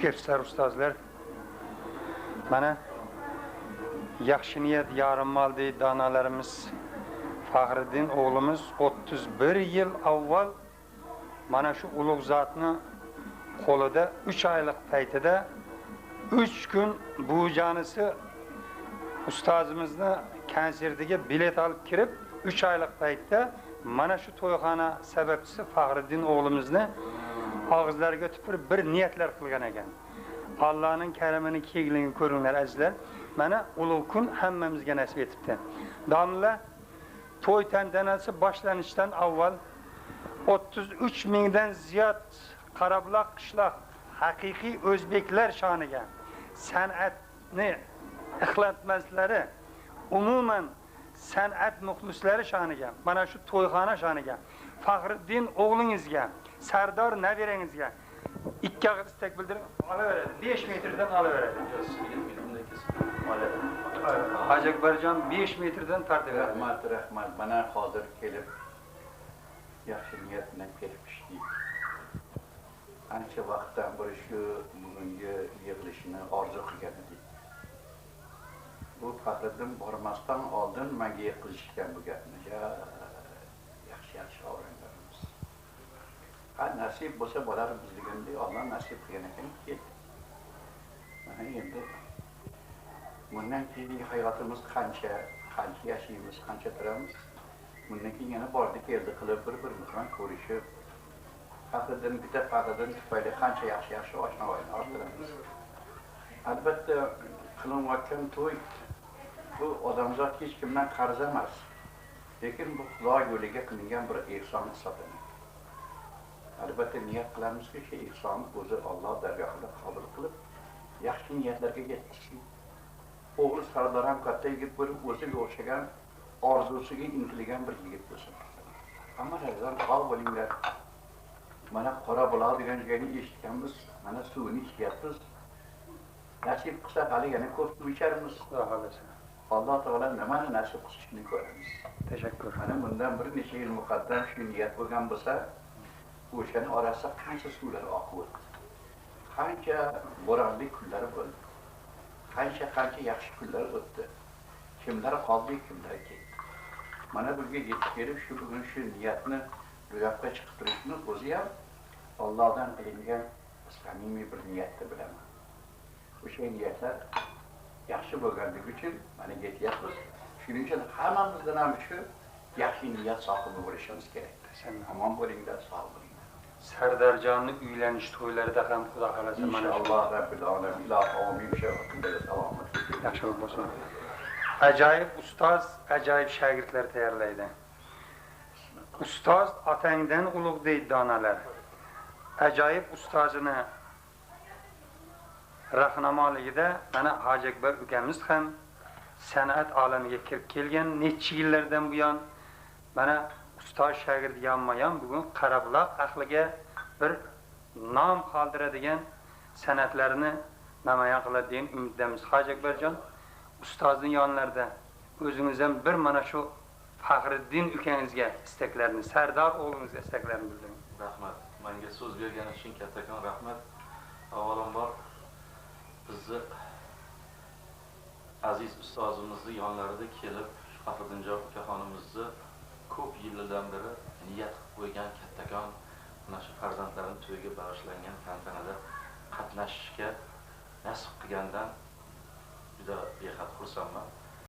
xush kelibsizlar ustozlar. Mana yaxshi niyat yarim mal deydi donalarimiz. Faxriddin o'g'limiz 31 yil avval mana shu ulug' zotni qo'lida 3 oylik paytida 3 kun bujanisi ustozimizni konsertiga bilet olib kirib 3 oylik paytda mana shu to'yxona sababchisi Faxriddin o'g'limizni og'izlariga tupurib bir niyatlar qilgan ekan. Allohning karamini kengligini ko'ringlar azizlar. Mana ulug' kun hammamizga nasib etibdi. Domla to'y tantanasi boshlanishdan avval 33 mingdan ziyod Qarabloq qishloq haqiqiy o'zbeklar shoniga san'atni ixlatmaslari umuman san'at muxlislari shoniga mana shu to'yxona shoniga Faxriddin o'g'lingizga Sardor nabirangizga ikki og'iz istak bildirib olaveradi. 5 metrdan olaveradi. Hacı Akbarjon 5 metrdan tortaveradi. Rahmat. Mana hozir kelib yaxshi niyat bilan kelibdi. Ancha vaqtdan beri shu bugungi yig'ilishni orzu qilgan edik. Bu Faxriddin bormasdan oldin menga yig'ilishgan bu gapni. Yaxshi o'rganamiz. Nasib bo'lsa bo'larmiz deganda Alloh nasib qilgan ekan. Mana endi bundan keyingi hayotimiz qancha yashaymiz, qancha turamiz. Bundan keyin yana bordi keldi qilib bir-birimiz bilan ko'rishib Faxriddin tufayli qancha yaxshi oshnolikni orttiramiz. Albatta qilinayotgan to'y bu odamzod hech kimdan qarz emas. Lekin bu Xudo yo'liga qilingan bir ehson hisoblanadi. Albatta niyat qilamizki, shu ehsonni o'zi Alloh dargohida qabul qilib, yaxshi niyatlarga yetkazsin. O'g'li Sardor ham katta yigit bo'lib, o'ziga o'xshagan orzusiga intilgan bir yigit bo'lsin. Ammo razon qol bo'linglar. Mana qora buloq degan joyni eshitganmiz, mana suvni ichyapmiz. Nasib qilsa hali yana ko'p suv icharmiz. Xudo xolasa. Alloh taolo nimani nasib qilishini ko'ramiz. Tashakkur. Mana bundan bir necha yil muqaddam shu niyat bo'lgan bo'lsa, o'shaning orasida qancha suvlar oqib o'tdi. Qancha bo'ronli kunlar bo'ldi. Qancha yaxshi kunlar o'tdi. Kimlar qoldi, kimlar ketdi. Mana bunga yetib kelib shu bugun shu niyatni ro'yobga chiqib turishimiz o'zi ham Allohdan qilingan samimiy bir niyatni bilaman. O'sha niyatlar yaxshi bo'lganligi uchun mana yetyapmiz. Shuning uchun hammamizdan ham shu yaxshi niyat sohibi bo'lishimiz kerak. Omon bo'linglar, sog' bo'linglar. Sardarjonning uylanish to'ylarida ham Xudo xolasa mana Alloh Rabbil alamin ilohi omin salomat. Yaxshi bo'lsin. Ajoyib ustoz, ajoyib shogirdlar tayyorlaydi. Ustoz otangdan ulug' deydi donalar. Ajoyib ustozini rahnamoligida mana Hoji Akbar ukamiz ham san'at olamiga kirib kelgan necha yillardan buyon mana ustoz shogird yonma-yon bugun Qarabloq ahliga bir nom qoldiradigan san'atlarini namoyon qiladi degan umiddamiz. Hoji Akbarjon ustozning yonlarida o'zingiz ham bir mana shu Faxriddin ukangizga istaklarni, Sardor o'g'lingizga istaklarni bildiring. Rahmat. Menga so'z berganingiz uchun kattakon rahmat. Avvalambor bizni aziz ustozimizni yonlarida kelib, Faxriddinjon ukaxonimizni ko'p yillardan beri niyat qilib qo'ygan kattakon mana shu farzandlarining to'yiga bag'ishlangan tantanada qatnashishga nasib qilgandan juda behad xursandman.